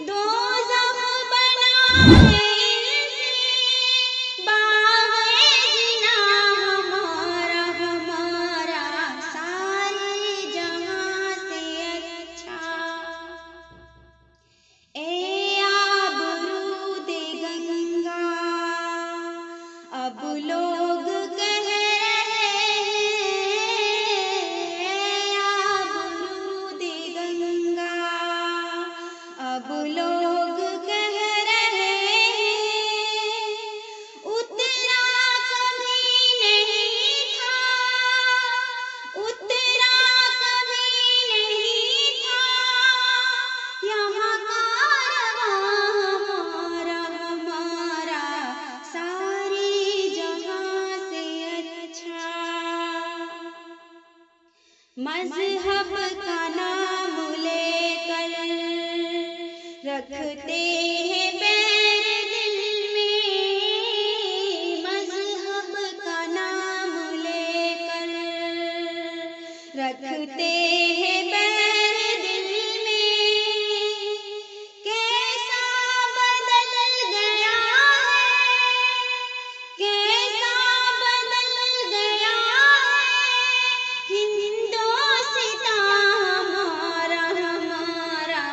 दोज़ख बनाए इसे बाग़े जिना हमारा हमारा सारे जहां से अच्छा। ए आबरूदे गंगा अब लोग कह रहे हैं, आबरूदे गंगा अब लोग कह रहे हैं, उतरा कभी नहीं था, उतरा कभी नहीं था यहाँ कारवां हमारा हमारा सारे जहां से अच्छा। मज़हब का नाम लेकर रखते हैं बैर दिल में, मज़हब का नाम लेकर रखते हैं बैर दिल में। कैसा बदल गया है, कैसा बदल गया है हिंदोस्तां हमारा हमारा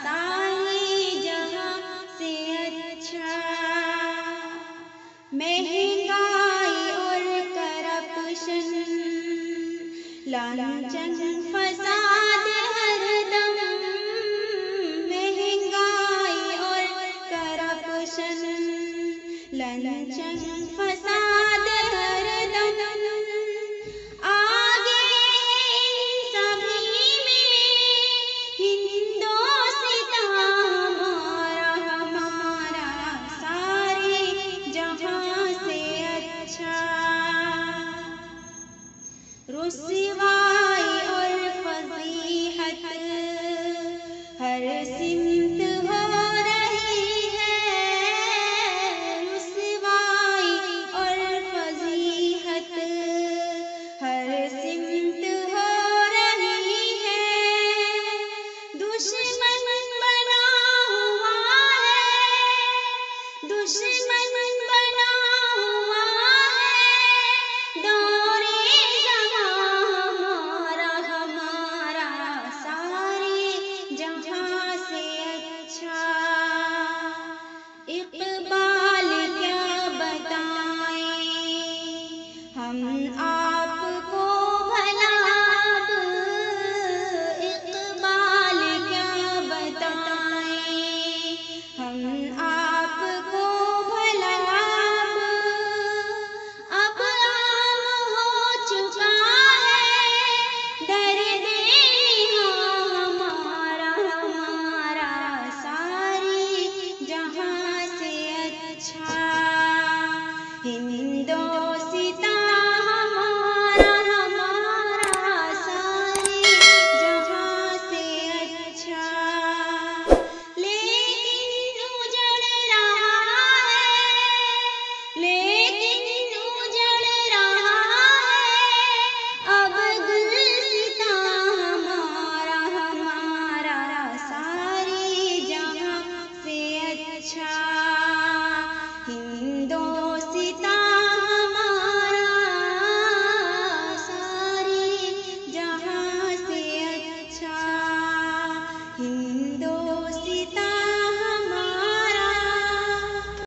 सारे जहां से अच्छा। महंगाई और करप्शन, लांछन फसाद हरदम, महंगाई और करप्शन, लांछन फसाद हरदम आगे इन सभी में हिंदोस्तां हमारा हमारा सारे जहां से अच्छा। रुसवाई और फजीहत हर सिमत हो रही है, रुसवाई और फजीहत हर सिमत हो रही है। दुश्मन बना हुआ है, दुश्मन बना हुआ है दौरे ज़मां हमारा हमारा सारे जहां से अच्छा। इक़बाल क्या बताएं हम आपको भला अब, इक़बाल क्या बताएं हम आपको भला अब आम हो चुका है दर्द निहाँ हमारा हमारा सारे जहां से अच्छा। हिंदोस्तां हमारा हमारा सारे जहां से अच्छा। लेकिन उजड़ रहा है, लेकिन उजड़ रहा है अब गुलिस्तां हमारा हमारा सारे जहां से अच्छा।